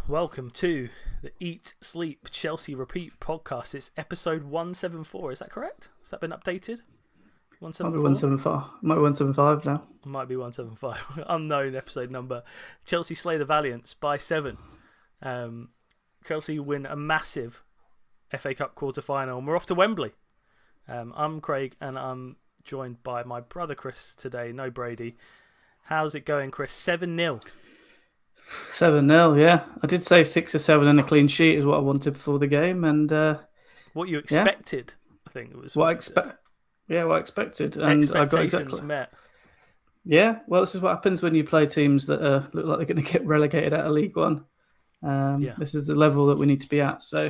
welcome to the Eat, Sleep, Chelsea Repeat podcast. It's episode 174. Is that correct? Has that been updated? Might be 175. Might be 175 now. Might be 175. Unknown episode number. Chelsea slay the Valiants by 7. Chelsea win a massive FA Cup quarter-final, and we're off to Wembley. I'm Craig, and I'm joined by my brother Chris today. No Brady. How's it going, Chris? 7-0. 7-0, yeah. I did say 6 or 7 and a clean sheet is what I wanted before the game, and what you expected, I think it was. What I expected. Yeah, what I expected, and I got exactly met. Yeah, well, this is what happens when you play teams that look like they're going to get relegated out of League One. This is the level that we need to be at. So,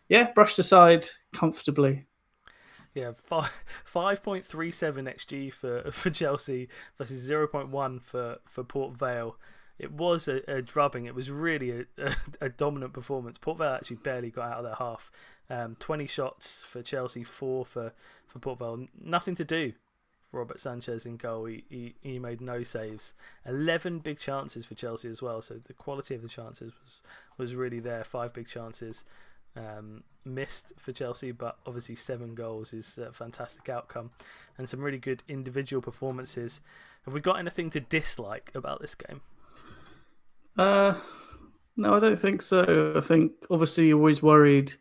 yeah, brushed aside comfortably. Yeah, 5.37 XG for Chelsea versus 0.1 for Port Vale. It was a drubbing. It was really a dominant performance. Port Vale actually barely got out of their half. 20 shots for Chelsea, 4 for Port Vale. Nothing to do for Robert Sanchez in goal. He made no saves. 11 big chances for Chelsea as well. So the quality of the chances was really there. 5 big chances missed for Chelsea, but obviously 7 goals is a fantastic outcome. And some really good individual performances. Have we got anything to dislike about this game? No, I don't think so. I think obviously you're always worried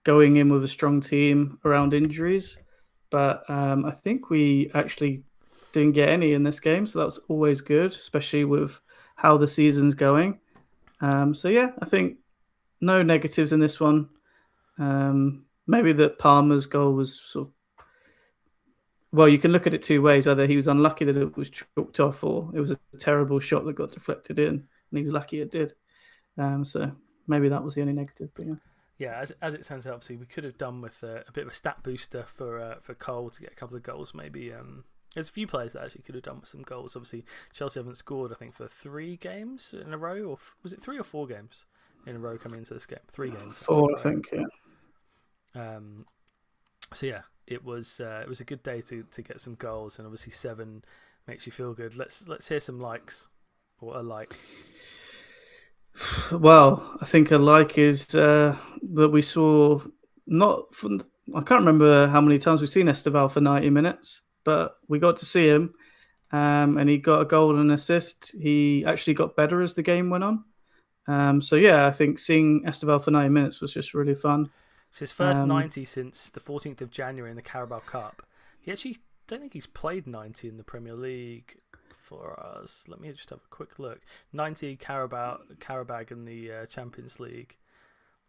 going in with a strong team around injuries, but I think we actually didn't get any in this game, so that's always good, especially with how the season's going. So yeah, I think no negatives in this one. Maybe that Palmer's goal was sort of, well, you can look at it two ways. Either he was unlucky that it was chalked off, or it was a terrible shot that got deflected in, and he was lucky it did. So maybe that was the only negative. But yeah, as it turns out, obviously we could have done with a bit of a stat booster for Cole to get a couple of goals. Maybe there's a few players that actually could have done with some goals. Obviously, Chelsea haven't scored, I think, for 3 games in a row, or was it 3 or 4 games in a row coming into this game? 3 games. 4, I think. Yeah. So yeah, it was a good day to get some goals, and obviously 7 makes you feel good. Let's hear some likes. Or a like. Well, I think a like is that we saw I can't remember how many times we've seen Esteval for 90 minutes, but we got to see him, and he got a goal and an assist. He actually got better as the game went on. So yeah, I think seeing Esteval for 90 minutes was just really fun. It's his first 90 since the 14th of January in the Carabao Cup. He actually don't think he's played 90 in the Premier League for us. Let me just have a quick look. 90 Carabao in the Champions League.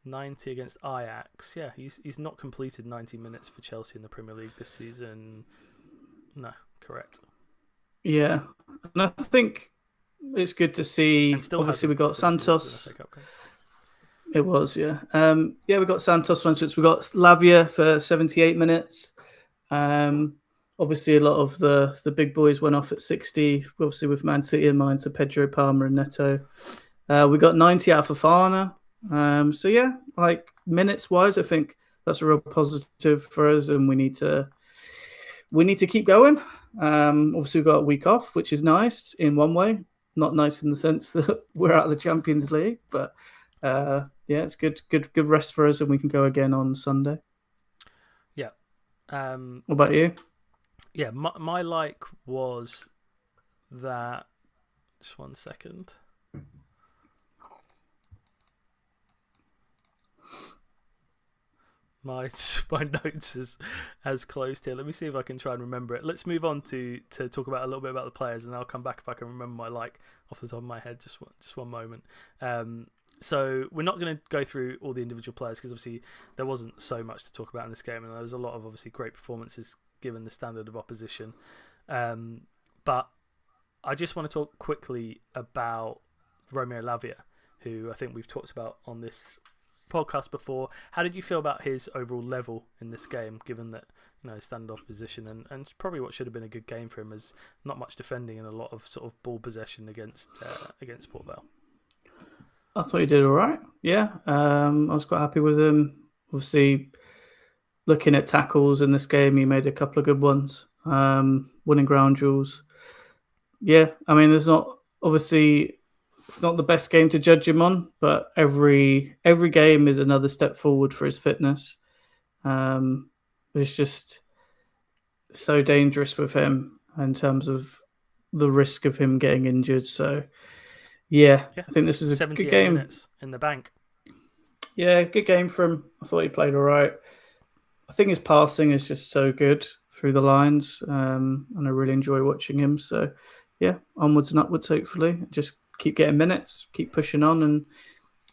90 against Ajax. Yeah, he's not completed 90 minutes for Chelsea in the Premier League this season. No, correct. Yeah, and I think it's good to see. Obviously, we got Santos. It was, yeah. We got Santos, for instance. We got Lavia for 78 minutes. Obviously, a lot of the big boys went off at 60, obviously with Man City in mind, so Pedro, Palmer and Neto. We got 90 out of Fofana. So, yeah, like minutes-wise, I think that's a real positive for us, and we need to keep going. Obviously, we've got a week off, which is nice in one way. Not nice in the sense that we're out of the Champions League, but yeah, it's good rest for us, and we can go again on Sunday. Yeah. What about you? Yeah, my like was that. Just 1 second. My notes has closed here. Let me see if I can try and remember it. Let's move on to talk about a little bit about the players, and I'll come back if I can remember my like off the top of my head. Just one moment. So we're not going to go through all the individual players because obviously there wasn't so much to talk about in this game, and there was a lot of obviously great performances given the standard of opposition. But I just want to talk quickly about Romeo Lavia, who I think we've talked about on this podcast before. How did you feel about his overall level in this game, given that standard opposition and probably what should have been a good game for him, as not much defending and a lot of sort of ball possession against Port Vale? I thought he did all right. Yeah, I was quite happy with him. Obviously, looking at tackles in this game, he made a couple of good ones. Winning ground duels. Yeah, I mean, there's not obviously it's not the best game to judge him on, but every game is another step forward for his fitness. It's just so dangerous with him in terms of the risk of him getting injured. So, yeah, I think this was a good game. Minutes in the bank. Yeah, good game for him. I thought he played all right. I think his passing is just so good through the lines, and I really enjoy watching him. So, yeah, onwards and upwards, hopefully. Just keep getting minutes, keep pushing on, and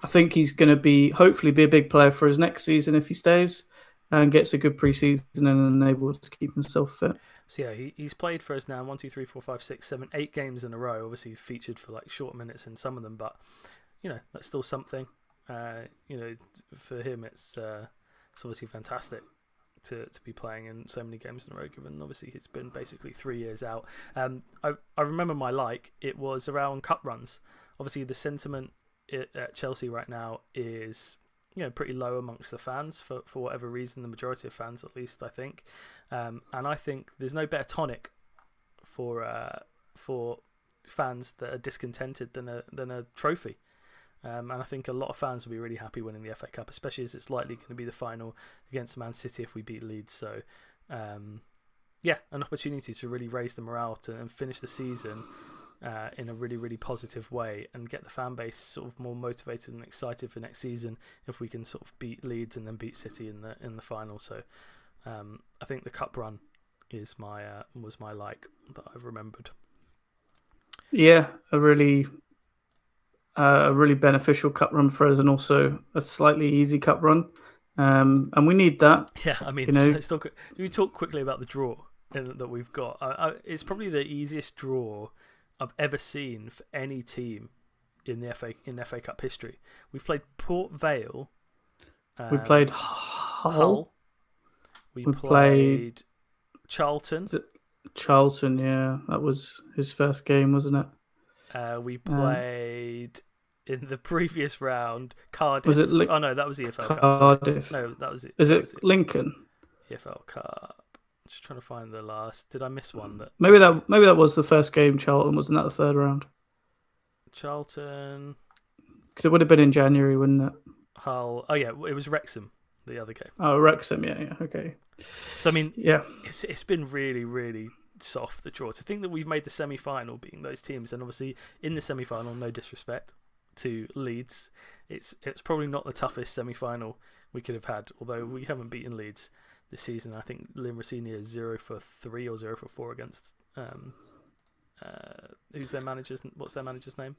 I think he's going to hopefully be a big player for his next season if he stays and gets a good preseason and able to keep himself fit. So yeah, he's played for us now 1, 2, 3, 4, 5, 6, 7, 8 games in a row. Obviously featured for like short minutes in some of them, but that's still something. For him it's obviously fantastic to be playing in so many games in a row, given obviously it's been basically 3 years out. I remember it was around cup runs. Obviously the sentiment at Chelsea right now is pretty low amongst the fans for whatever reason, the majority of fans at least, I think. And I think there's no better tonic for fans that are discontented than a trophy. And I think a lot of fans will be really happy winning the FA Cup, especially as it's likely going to be the final against Man City if we beat Leeds. So, an opportunity to really raise the morale and finish the season in a really, really positive way and get the fan base sort of more motivated and excited for next season if we can sort of beat Leeds and then beat City in the final. So, I think the cup run is was my like that I've remembered. Yeah, a really beneficial cup run for us, and also a slightly easy cup run, and we need that. Yeah, I mean, do we talk quickly about the draw that we've got? It's probably the easiest draw I've ever seen for any team in the FA Cup history. We've played Port Vale. We played Hull. We played Charlton. Is it Charlton? Yeah, that was his first game, wasn't it? We played in the previous round Cardiff. Was it? Oh no, that was the EFL Cardiff. Cup. No, that was it. Is it Lincoln? EFL Cup. Just trying to find the last. Did I miss one? Maybe that was the first game. Charlton, wasn't that the third round? Charlton. Because it would have been in January, wouldn't it? Hull. Oh yeah, it was Wrexham. The other game. Oh, Wrexham. Yeah. Okay. So I mean, yeah, it's been really, really soft, the draw. To think that we've made the semi-final beating those teams, and obviously in the semi-final, no disrespect to Leeds, it's probably not the toughest semi-final we could have had, although we haven't beaten Leeds this season. I think Lynn Rossini is 0 for 3 or 0 for 4 against what's their manager's name?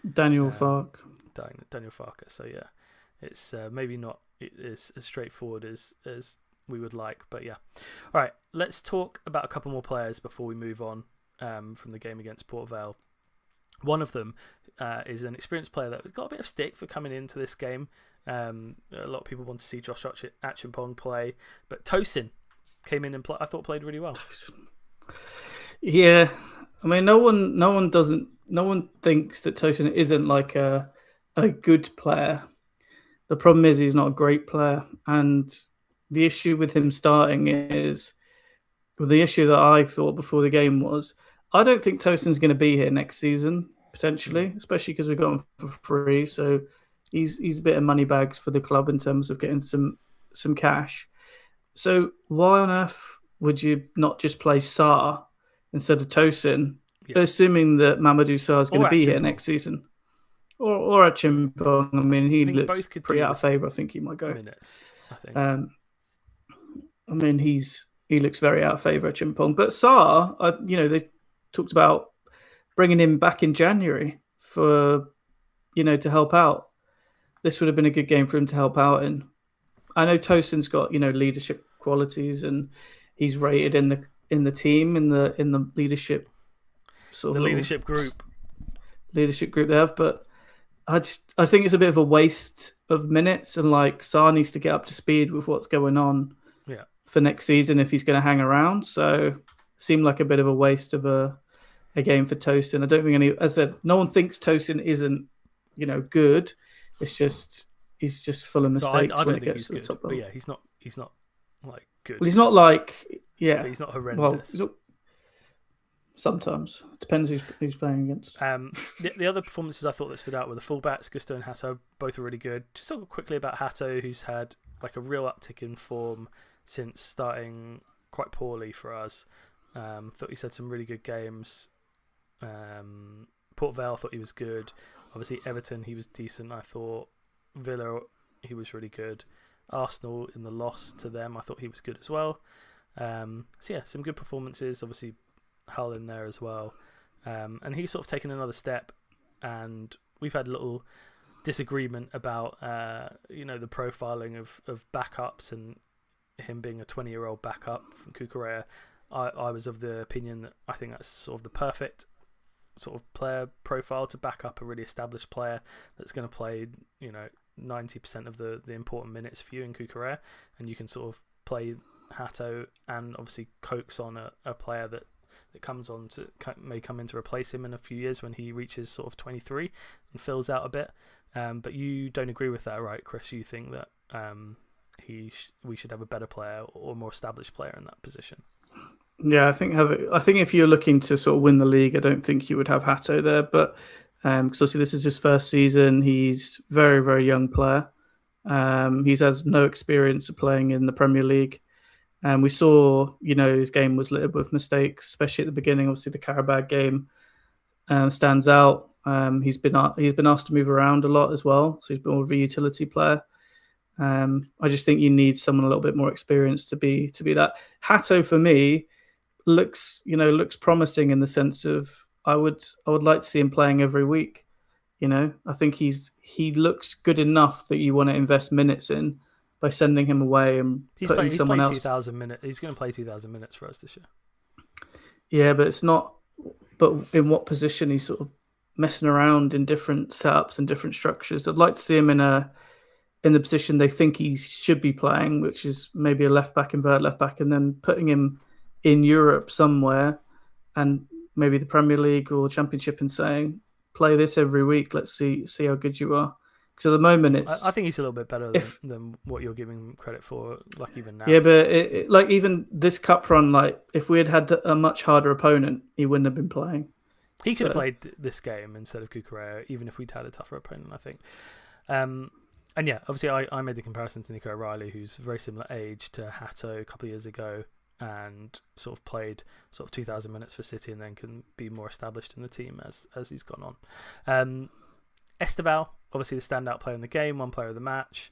Daniel Farke. Daniel Farke. So yeah, it's maybe not as straightforward as we would like, but yeah. All right, let's talk about a couple more players before we move on from the game against Port Vale. One of them is an experienced player that got a bit of stick for coming into this game. A lot of people want to see Josh Achimpong play, but Tosin came in and I thought played really well. Yeah, I mean, no one thinks that Tosin isn't like a good player. The problem is he's not a great player, and the issue with him starting is, well, the issue that I thought before the game was, I don't think Tosin's going to be here next season, potentially, especially because we got him for free. So he's a bit of money bags for the club in terms of getting some cash. So why on earth would you not just play Sarr instead of Tosin, assuming that Mamadou Sarr is going to be here next season? Or Achimpong. I mean, he looks pretty out of favour. I think he might go. Minutes, I think. I mean, he looks very out of favour, Achimpong. But Sarr, they talked about bringing him back in January for, to help out. This would have been a good game for him to help out in. I know Tosin's got, leadership qualities, and he's rated in the team in the leadership sort of leadership group they have, but I think it's a bit of a waste of minutes, and like Sarr needs to get up to speed with what's going on for next season if he's going to hang around. So it seemed like a bit of a waste of a game for Tosin. I don't think as I said, no one thinks Tosin isn't good. It's just he's just full of mistakes when it gets to the top level. But yeah, he's not like good. Well, he's not like but he's not horrendous. Well, Sometimes. Depends who's playing against. The other performances I thought that stood out were the fullbacks. Gusto and Hato both are really good. Just talk quickly about Hato, who's had like a real uptick in form since starting quite poorly for us. Thought he's had some really good games. Port Vale, thought he was good. Obviously Everton, he was decent. I thought Villa, he was really good. Arsenal in the loss to them, I thought he was good as well. So yeah, some good performances. Obviously Hull in there as well. And he's sort of taken another step, and we've had a little disagreement about the profiling of backups and him being a 20-year-old backup from Cucurella. I was of the opinion that I think that's sort of the perfect sort of player profile to back up a really established player that's going to play 90% of the important minutes for you in Cucurella, and you can sort of play Hato and obviously coax on a player that comes on may come in to replace him in a few years when he reaches sort of 23 and fills out a bit. But you don't agree with that, right, Chris? You think that we should have a better player or more established player in that position? Yeah, I think if you're looking to sort of win the league, I don't think you would have Hato there. But because obviously this is his first season, he's very, very young player. He's had no experience of playing in the Premier League. And we saw, his game was littered with mistakes, especially at the beginning. Obviously, the Karabag game stands out. He's been asked to move around a lot as well, so he's been more of a utility player. I just think you need someone a little bit more experienced to be that. Hato for me looks promising in the sense of I would like to see him playing every week. I think he looks good enough that you want to invest minutes in by sending him away and putting someone else. 2,000 minutes. He's going to play 2,000 minutes for us this year. Yeah, but it's not. But in what position he's sort of messing around in different setups and different structures. I'd like to see him in the position they think he should be playing, which is maybe a left back, inverted left back, and then putting him in Europe somewhere, and maybe the Premier League or Championship, and saying, play this every week. Let's see how good you are. Because at the moment, I think he's a little bit better than what you're giving him credit for. Like even now, yeah, but like even this cup run, like if we had a much harder opponent, he wouldn't have been playing. He could have played this game instead of Cucurella, even if we'd had a tougher opponent, I think. And yeah, obviously I made the comparison to Nico O'Reilly, who's very similar age to Hato a couple of years ago, and sort of played sort of 2,000 minutes for City, and then can be more established in the team as he's gone on. Esteval, obviously the standout player in the game, one player of the match.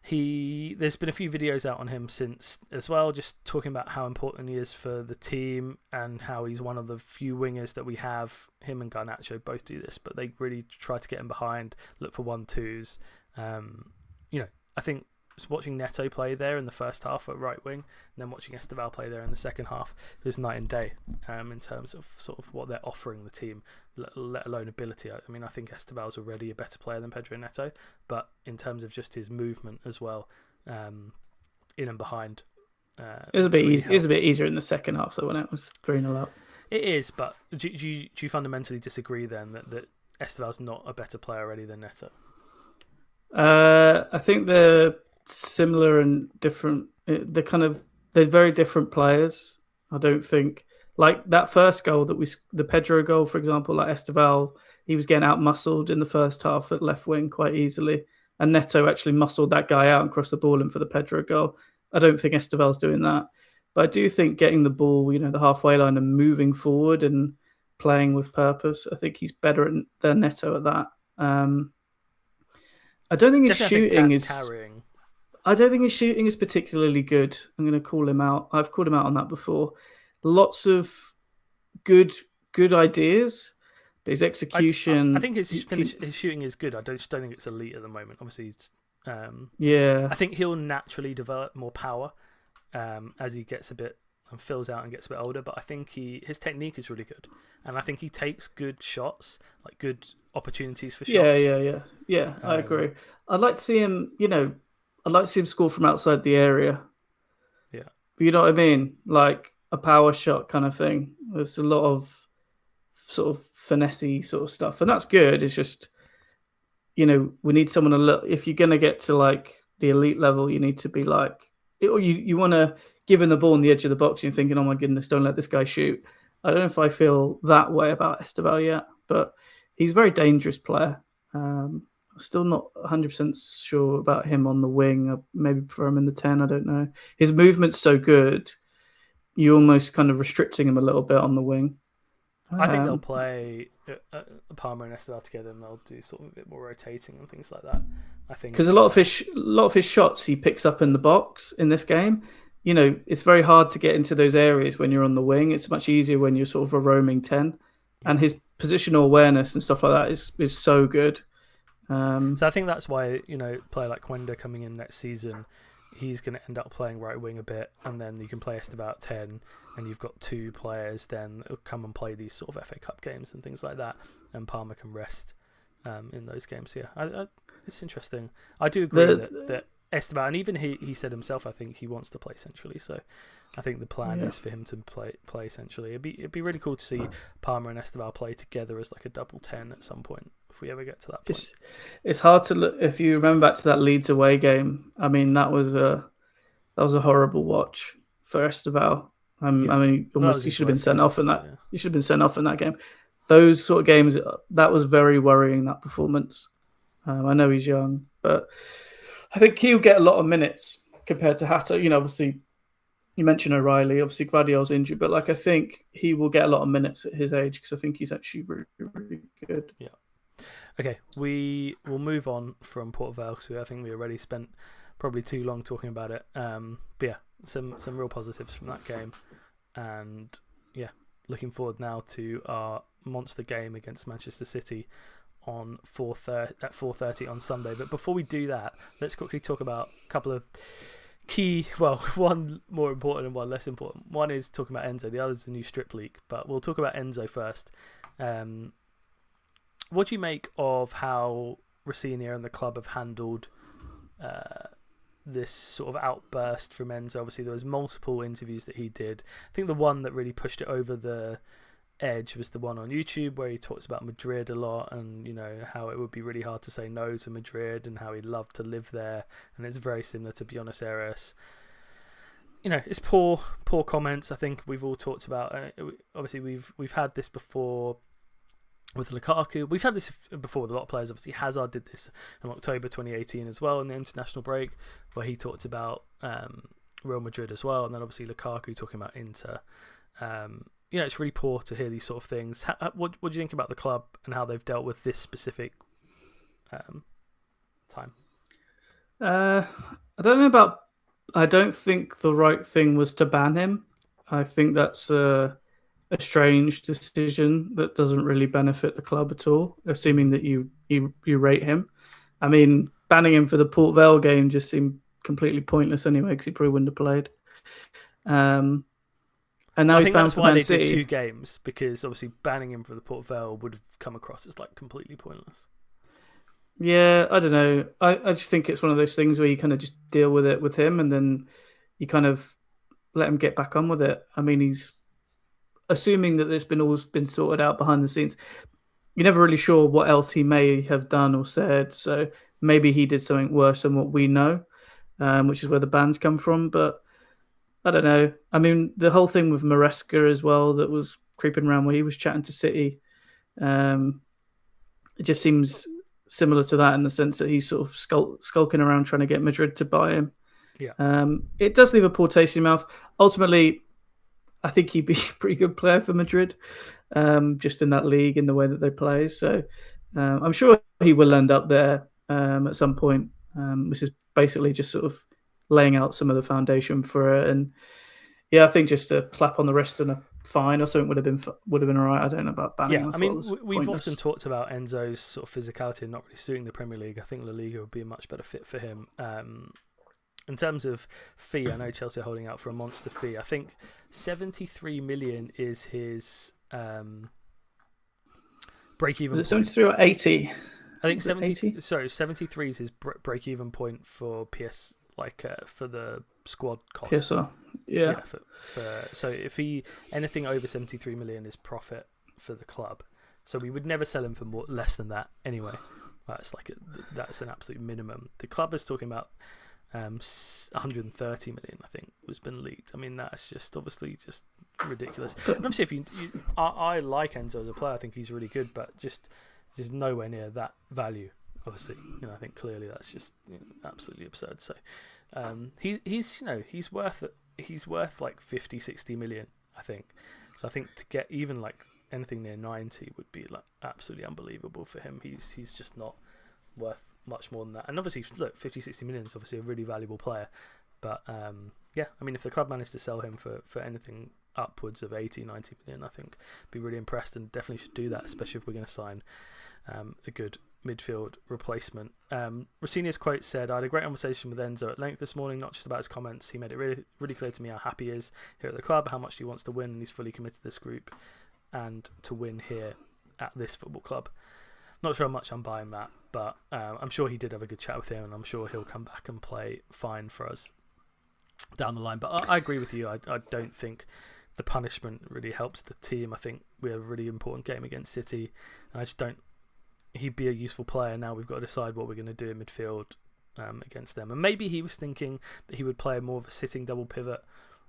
There's been a few videos out on him since as well, just talking about how important he is for the team and how he's one of the few wingers that we have. Him and Garnacho both do this, but they really try to get him behind, look for 1-2s. I think just watching Neto play there in the first half at right wing, and then watching Esteval play there in the second half, it was night and day in terms of sort of what they're offering the team, let alone ability. I mean, I think Esteval's already a better player than Pedro Neto, but in terms of just his movement as well, in and behind. It was a bit easier. It was a bit easier in the second half, though, when it was 3-0 up. It is, but do you fundamentally disagree then that Esteval's not a better player already than Neto? I think they're similar and different. They're very different players. I don't think like that first goal the Pedro goal, for example, like Esteval, he was getting out muscled in the first half at left wing quite easily, and Neto actually muscled that guy out and crossed the ball in for the Pedro goal. I don't think Esteval's doing that, but I do think getting the ball, the halfway line and moving forward and playing with purpose, I think he's better than Neto at that. I don't think his shooting is carrying. I don't think his shooting is particularly good. I'm going to call him out. I've called him out on that before. Lots of good ideas, but his execution. I think his shooting is good. I just don't think it's elite at the moment. Obviously, yeah. I think he'll naturally develop more power as he gets a bit and fills out and gets a bit older. But I think his technique is really good, and I think he takes good shots, like good opportunities for shots. Yeah. I agree. I'd like to see him. I'd like to see him score from outside the area. Yeah. You know what I mean? Like a power shot kind of thing. There's a lot of sort of finessey sort of stuff. And that's good. It's just, we need someone a little... If you're going to get to like the elite level, you need to be like... Or you want to give him the ball on the edge of the box and you're thinking, oh my goodness, don't let this guy shoot. I don't know if I feel that way about Esteval yet, but he's a very dangerous player. Still not 100% sure about him on the wing. I maybe prefer him in the 10. I don't know. His movement's so good, you're almost kind of restricting him a little bit on the wing. I think they'll play Palmer and Esteval together, and they'll do sort of a bit more rotating and things like that. I think because a lot of his shots he picks up in the box in this game. It's very hard to get into those areas when you're on the wing. It's much easier when you're sort of a roaming 10, and his positional awareness and stuff like that is so good. So I think that's why a player like Quenda coming in next season, he's going to end up playing right wing a bit, and then you can play Esteval at 10, and you've got two players then that will come and play these sort of FA Cup games and things like that, and Palmer can rest in those games. Yeah, it's interesting. I do agree that Esteval, and even he said himself, I think he wants to play centrally. So I think the plan is for him to play centrally. It'd be really cool to see Palmer and Esteval play together as like a double 10 at some point if we ever get to that point. It's hard to look if you remember back to that Leeds away game. I mean, that was a horrible watch for Esteval. I mean, almost he should have been sent off in that. Yeah. He should have been sent off in that game. Those sort of games, that was very worrying. That performance. I know he's young, but I think he'll get a lot of minutes compared to Hatter. Obviously, you mentioned O'Reilly. Obviously, Gvardiol's injured, but I think he will get a lot of minutes at his age because I think he's actually really, really good. Yeah. Okay, we will move on from Port Vale because I think we already spent probably too long talking about it. But yeah, some real positives from that game, and yeah, looking forward now to our monster game against Manchester City on 4:30 on Sunday. But before we do that, let's quickly talk about a couple of key, one more important and one less important. One is talking about Enzo, the other is the new strip league, but we'll talk about Enzo first. What do you make of how Rossini and the club have handled this sort of outburst from Enzo? Obviously, there was multiple interviews that he did. I think the one that really pushed it over the edge was the one on YouTube where he talks about Madrid a lot, and how it would be really hard to say no to Madrid and how he'd love to live there, and it's very similar to Buenos Aires. It's poor comments. I think we've all talked about. Obviously, we've had this before with Lukaku. We've had this before with a lot of players. Obviously, Hazard did this in October 2018 as well in the international break, where he talked about Real Madrid as well, and then obviously Lukaku talking about Inter. It's really poor to hear these sort of things. What do you think about the club and how they've dealt with this specific time? I don't know about. I don't think the right thing was to ban him. I think that's a strange decision that doesn't really benefit the club at all, assuming that you rate him. I mean, banning him for the Port Vale game just seemed completely pointless anyway because he probably wouldn't have played. And now he's banned for Man City. They did 2 games because obviously banning him for the Port Vale would have come across as completely pointless. Yeah, I don't know. I just think it's one of those things where you kind of just deal with it with him and then you kind of let him get back on with it. I mean, he's assuming that it's all been sorted out behind the scenes. You're never really sure what else he may have done or said. So maybe he did something worse than what we know, which is where the bans come from. But I don't know. I mean, the whole thing with Maresca as well that was creeping around where he was chatting to City, it just seems similar to that in the sense that he's sort of skulking around trying to get Madrid to buy him. Yeah. It does leave a poor taste in your mouth. Ultimately, I think he'd be a pretty good player for Madrid, just in that league, in the way that they play. So I'm sure he will end up there at some point. This is basically just sort of laying out some of the foundation for it. And yeah, I think just a slap on the wrist and a fine or something would have been all right. I don't know about banning. Yeah, I mean, we've often talked about Enzo's sort of physicality and not really suiting the Premier League. I think La Liga would be a much better fit for him. In terms of fee, I know Chelsea are holding out for a monster fee. I think 73 million is his break-even. Is it 73 or 80? I think 70. Sorry, 73 is his break-even point for for the squad cost. PSR. Yeah. So if anything over 73 million is profit for the club. So we would never sell him for less than that anyway. That's an absolute minimum. The club is talking about 130 million, I think, was been leaked. I mean, that's just obviously just ridiculous. And obviously, if I like Enzo as a player. I think he's really good, but just nowhere near that value. Obviously, I think clearly that's just absolutely absurd. So, he's worth like 50, 60 million, I think. So I think to get even like anything near 90 would be like absolutely unbelievable for him. He's just not worth much more than that. And obviously, look, 50, 60 million is obviously a really valuable player. But yeah, I mean, if the club managed to sell him for anything upwards of 80, 90 million, I think I'd be really impressed and definitely should do that, especially if we're going to sign a good midfield replacement. Rossini's quote said, "I had a great conversation with Enzo at length this morning, not just about his comments. He made it really, really clear to me how happy he is here at the club, how much he wants to win, and he's fully committed to this group and to win here at this football club." Not sure how much I'm buying that, but I'm sure he did have a good chat with him, and I'm sure he'll come back and play fine for us down the line. But I agree with you. I don't think the punishment really helps the team. I think we have a really important game against City, and I just don't. He'd be a useful player. Now we've got to decide what we're going to do in midfield against them. And maybe he was thinking that he would play more of a sitting double pivot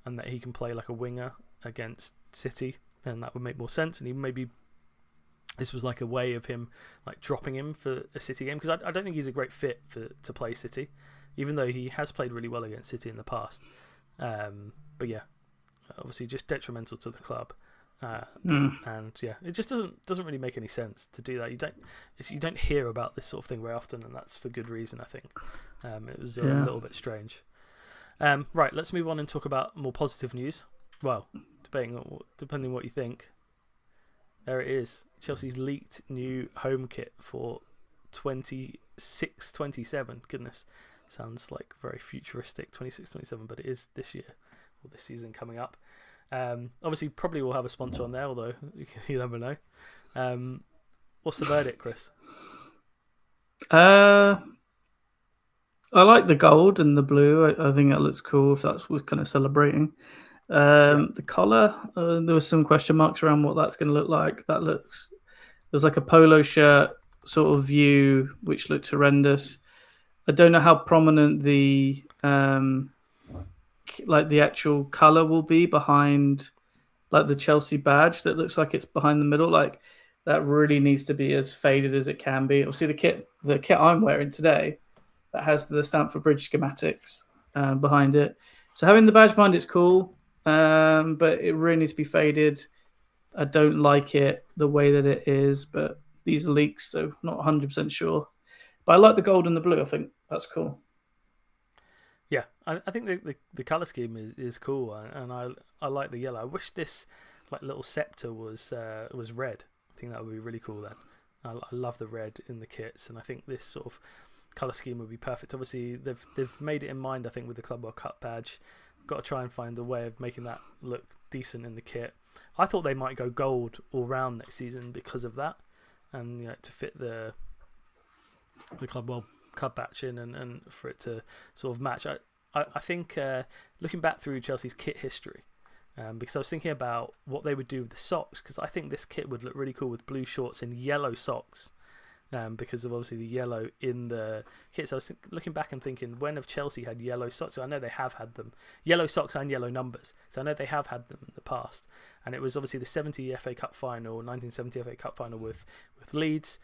and that he can play like a winger against City, and that would make more sense. And he maybe this was like a way of him like dropping him for a City game, because I don't think he's a great fit to play City, even though he has played really well against City in the past. But yeah, obviously just detrimental to the club. And yeah, it just doesn't really make any sense to do that. You don't hear about this sort of thing very often, and that's for good reason. I think it was a little bit strange. Right, let's move on and talk about more positive news. Well, depending on what you think. There it is. Chelsea's leaked new home kit for 26-27. Goodness, sounds like very futuristic. 26-27, but it is this year or this season coming up. Obviously, probably we'll have a sponsor on there, although you never know. What's the verdict, Chris? I like the gold and the blue. I think that looks cool if that's what we're kind of celebrating. The collar, there was some question marks around what that's going to look like. There's like a polo shirt sort of view, which looked horrendous. I don't know how prominent the actual color will be behind like the Chelsea badge that looks like it's behind the middle. Like that really needs to be as faded as it can be. Obviously the kit I'm wearing today that has the Stamford Bridge schematics behind it. So having the badge behind it's cool, but it really needs to be faded. I don't like it the way that it is, but these are leaks, so not 100% sure. But I like the gold and the blue. I think that's cool. Yeah, I think the colour scheme is cool, and I like the yellow. I wish this like little scepter was red. I think that would be really cool then. I love the red in the kits, and I think this sort of colour scheme would be perfect. Obviously, they've made it in mind, I think, with the Club World Cup badge. Got to try and find a way of making that look decent in the kit. I thought they might go gold all round next season because of that, and to fit the Club World Cup batch in and for it to sort of match. I think looking back through Chelsea's kit history, because I was thinking about what they would do with the socks, because I think this kit would look really cool with blue shorts and yellow socks, because of obviously the yellow in the kit. So I was looking back and thinking, when have Chelsea had yellow socks? So I know they have had them, yellow socks and yellow numbers. So I know they have had them in the past, and it was obviously the 70 FA Cup final, 1970 FA Cup final with Leeds.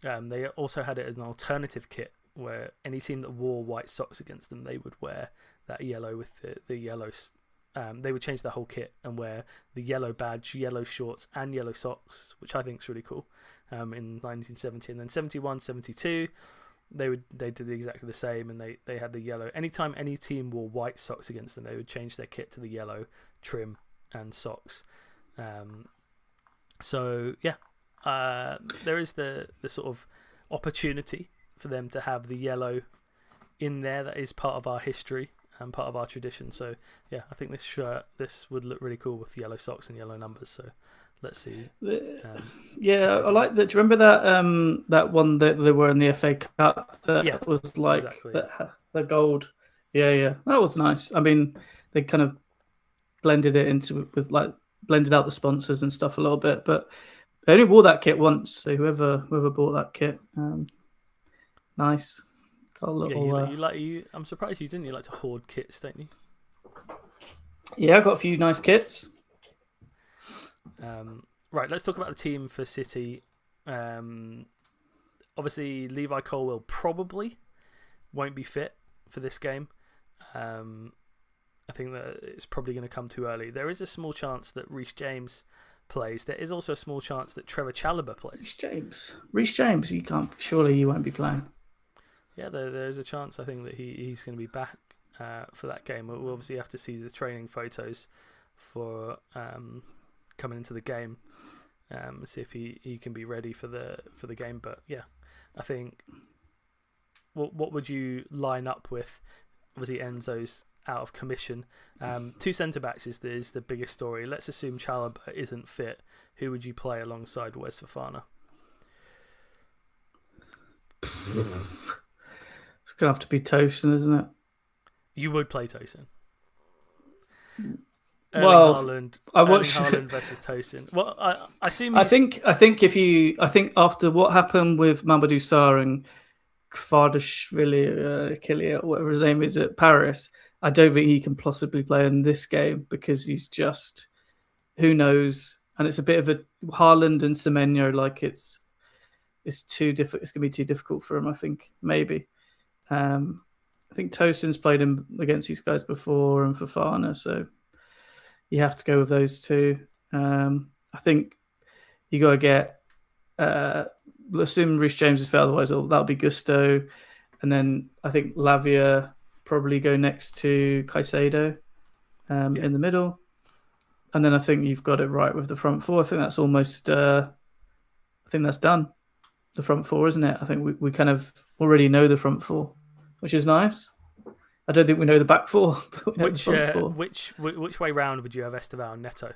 They also had it as an alternative kit, where any team that wore white socks against them, they would wear that yellow with the yellow. They would change the whole kit and wear the yellow badge, yellow shorts, and yellow socks, which I think is really cool. In 1970, and then 71, 72, they did exactly the same, and they had the yellow. Anytime any team wore white socks against them, they would change their kit to the yellow trim and socks. So yeah, there is the sort of opportunity for them to have the yellow in there. That is part of our history and part of our tradition. So yeah, I think this would look really cool with yellow socks and yellow numbers. So let's see. I like that. Do you remember that one that they were in the FA Cup that was like exactly. the gold? Yeah, that was nice. I mean, they kind of blended it blended out the sponsors and stuff a little bit, but they only wore that kit once. So whoever bought that kit, nice. Got a little, I'm surprised you didn't. You like to hoard kits, don't you? Yeah, I got a few nice kits. Right, let's talk about the team for City. Obviously, Levi Colwill probably won't be fit for this game. I think that it's probably going to come too early. There is a small chance that Reece James plays. There is also a small chance that Trevor Chalobah plays. Reece James, surely he won't be playing. Yeah, there's a chance I think that he's going to be back for that game. We'll obviously have to see the training photos for coming into the game, see if he can be ready for the game. But yeah, I think what would you line up with? Obviously Enzo's out of commission. Two centre backs is the biggest story. Let's assume Chalobah isn't fit. Who would you play alongside Wes Fofana? It's gonna have to be Tosin, isn't it? You would play Tosin. Haaland versus Tosin. Well, I assume. I think after what happened with Mamadou Sarr and Kvaratskhelia, Kylian, whatever his name is at Paris, I don't think he can possibly play in this game because he's just, who knows, and it's a bit of a Haaland and Semenyo, like it's too difficult. It's gonna be too difficult for him. I think maybe. I think Tosin's played him against these guys before and Fofana, so you have to go with those two. I think you got to get. Assume Reece James is fair, otherwise that'll be Gusto, and then I think Lavia probably go next to Caicedo in the middle, and then I think you've got it right with the front four. I think that's almost. I think that's done. The front four, isn't it? I think we kind of already know the front four, which is nice. I don't think we know the back four. But we know the front four. Which way round would you have Esteval and Neto?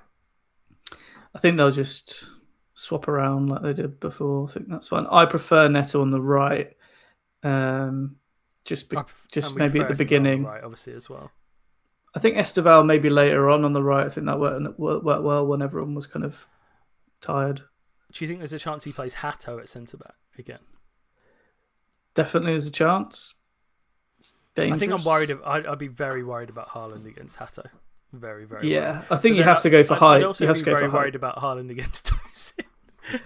I think they'll just swap around like they did before. I think that's fine. I prefer Neto on the right, just maybe at the beginning. Right, obviously as well. I think Esteval maybe later on the right. I think that worked well when everyone was kind of tired. Do you think there's a chance he plays Hatto at centre back again? Definitely there's a chance. It's dangerous. I think I'm worried. I'd be very worried about Haaland against Hatto. Very, very. Yeah, worried. I think you have to go for height. I'd also be very worried about Haaland against Tosin.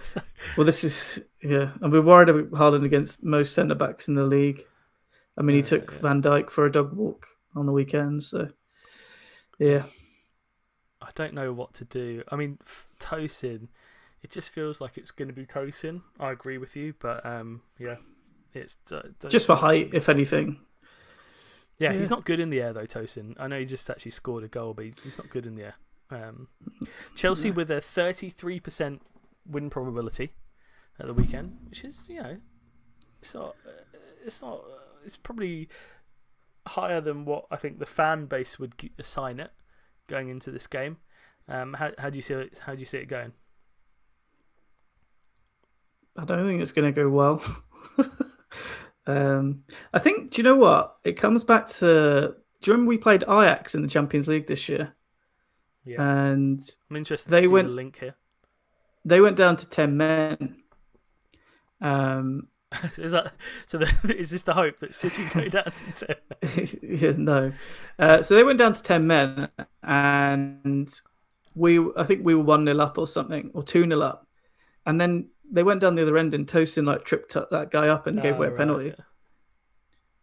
So. Well, this is and we're worried about Haaland against most centre backs in the league. I mean, he took Van Dijk for a dog walk on the weekend, so yeah. I don't know what to do. I mean, Tosin. It just feels like it's going to be Tosin. I agree with you, but it's just for height, if anything. Yeah, he's not good in the air though, Tosin. I know he just actually scored a goal, but he's not good in the air. Chelsea with a 33% win probability at the weekend, which is it's probably higher than what I think the fan base would assign it going into this game. How do you see it? How do you see it going? I don't think it's going to go well. I think, do you know what? It comes back to, do you remember we played Ajax in the Champions League this year? Yeah. And I'm interested to see the link here. They went down to 10 men. Is this the hope that City go down to 10 men? Yeah, no. So they went down to 10 men and I think we were 1-0 up or something, or 2-0 up. And then they went down the other end and Tosin tripped that guy up and gave away a penalty. Yeah.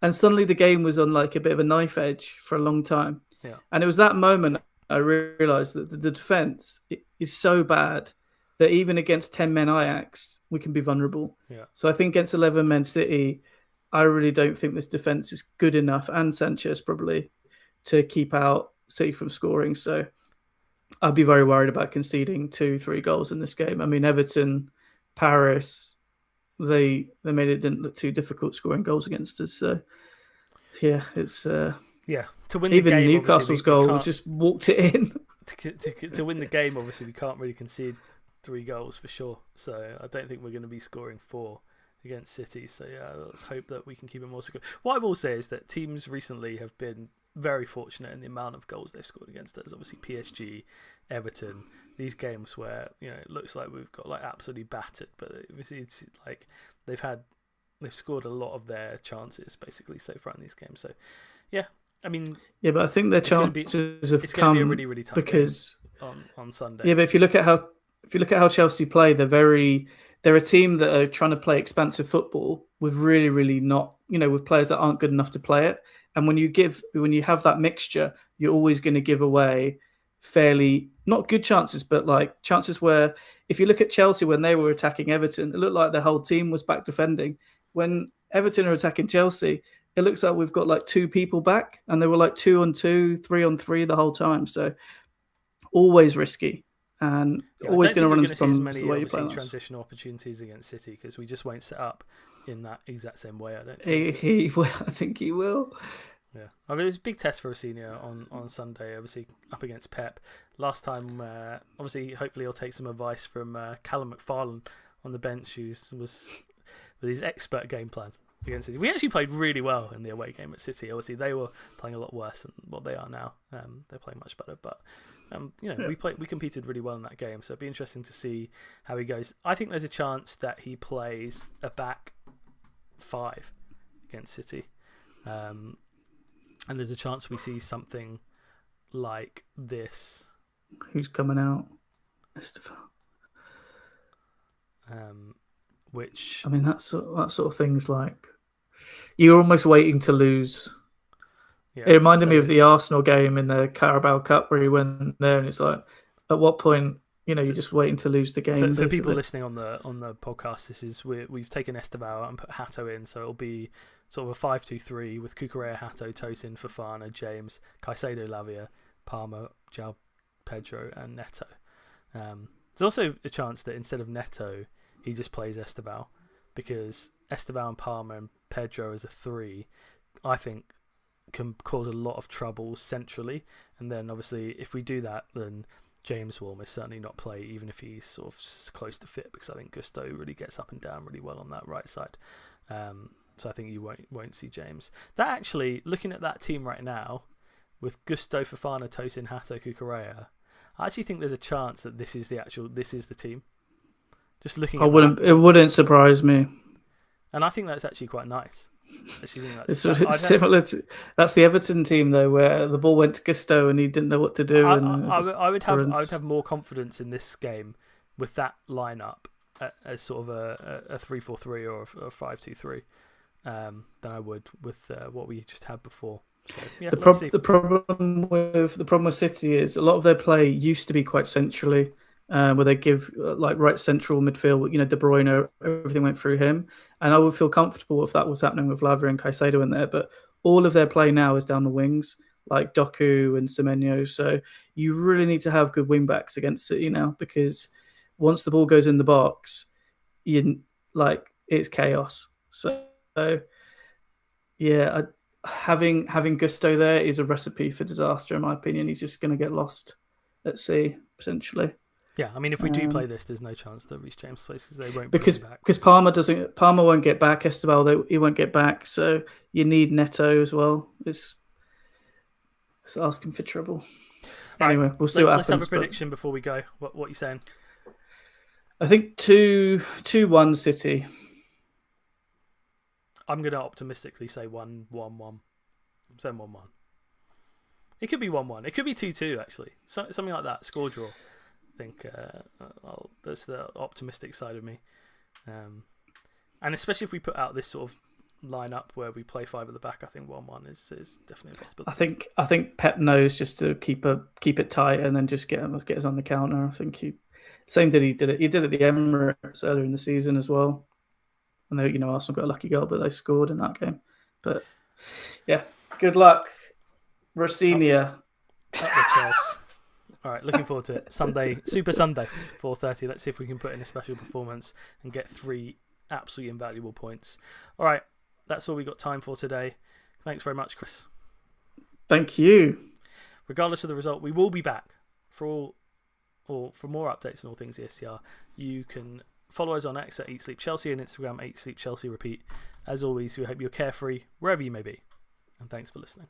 And suddenly the game was on like a bit of a knife edge for a long time. Yeah. And it was that moment I realised that the defence is so bad that even against 10 men Ajax, we can be vulnerable. Yeah. So I think against 11 men City, I really don't think this defence is good enough, and Sanchez probably, to keep out City from scoring. So I'd be very worried about conceding 2-3 goals in this game. I mean, Everton, Paris, they didn't look too difficult scoring goals against us. So yeah, it's to win the even game, Newcastle's goal was just walked it in. To win the game, obviously we can't really concede 3 goals for sure. So I don't think we're going to be scoring 4 against City. So yeah, let's hope that we can keep it more secure. What I will say is that teams recently have been very fortunate in the amount of goals they've scored against us. Obviously PSG, Everton, these games where it looks like we've got like absolutely battered, but obviously it's like they've had they've scored a lot of their chances basically so far in these games. So, yeah, I mean, but I think their chances have come be a really, really tough because game on Sunday. Yeah, but if you look at how Chelsea play, they're a team that are trying to play expansive football with really, really not, with players that aren't good enough to play it. And when you have that mixture, you're always going to give away fairly not good chances, but like chances where if you look at Chelsea when they were attacking Everton, it looked like the whole team was back defending. When Everton are attacking Chelsea, it looks like we've got like 2 people back, and they were like 2-on-2, 3-on-3 the whole time. So always risky. And always going to run into problems the way you play. Transitional opportunities against City because we just won't set up in that exact same way. I don't think he will. I think he will. Yeah, I mean, it was a big test for Rosinha on Sunday. Obviously up against Pep last time. Obviously, hopefully he'll take some advice from Callum McFarlane on the bench, who was with his expert game plan against City. We actually played really well in the away game at City. Obviously, they were playing a lot worse than what they are now. They're playing much better, but. We competed really well in that game, so it'd be interesting to see how he goes. I think there's a chance that he plays a back 5 against City, and there's a chance we see something like this. Who's coming out? Estefan. Which I mean, that sort of thing's like you're almost waiting to lose. Yeah, it reminded me of the Arsenal game in the Carabao Cup where he went there, and it's like, at what point, you're just waiting to lose the game. For people listening on the podcast, this is we've taken Esteban and put Hato in, so it'll be sort of a 5-2-3 with Cucurella, Hato, Tosin, Fofana, James, Caicedo, Lavia, Palmer, João Pedro, and Neto. There's also a chance that instead of Neto, he just plays Esteban, because Esteban, Palmer, and Pedro as a 3, I think, can cause a lot of trouble centrally, and then obviously if we do that, then James will almost certainly not play, even if he's sort of close to fit, because I think Gusto really gets up and down really well on that right side. So I think you won't see James. That actually, looking at that team right now, with Gusto, Fofana, Tosin, Hato, Cucurella, I actually think there's a chance that this is the team. Just looking, it wouldn't surprise me, and I think that's actually quite nice. It's similar to that's the Everton team though, where the ball went to Gusto and he didn't know what to do. I would have more confidence in this game with that lineup as sort of a 3-4-3 or a 5-2-3 than I would with what we just had before. So, yeah, the problem with City is a lot of their play used to be quite centrally. Where they give like right central midfield, De Bruyne, everything went through him, and I would feel comfortable if that was happening with Lavia and Caicedo in there. But all of their play now is down the wings, like Doku and Semenyo. So you really need to have good wing backs against City now, because once the ball goes in the box, it's chaos. So yeah, having Gusto there is a recipe for disaster in my opinion. He's just going to get lost at sea potentially. Yeah, I mean, if we do play this, there's no chance that Reece James plays because they won't because bring him back. Because Palmer won't get back. Esteban, he won't get back. So you need Neto as well. It's asking for trouble. Anyway, we'll see what happens. Let's have a prediction before we go. What are you saying? I think 2-1 City. I'm going to optimistically say 1-1. I'm saying 1-1. It could be 1-1. It could be 2-2 actually. Something like that. Score draw. I think that's the optimistic side of me, and especially if we put out this sort of lineup where we play 5 at the back, I think 1-1 is definitely a possibility. I think Pep knows just to keep it tight and then just get us on the counter. I think he did it at the Emirates earlier in the season as well. And they, Arsenal got a lucky goal, but they scored in that game. But yeah, good luck, Rosinha. All right, looking forward to it. Sunday, Super Sunday, 4:30. Let's see if we can put in a special performance and get 3 absolutely invaluable points. All right, that's all we got time for today. Thanks very much, Chris. Thank you. Regardless of the result, we will be back for more updates on all things ESCR. You can follow us on X at Eat Sleep Chelsea and Instagram Eat Sleep Chelsea Repeat. As always, we hope you're carefree wherever you may be. And thanks for listening.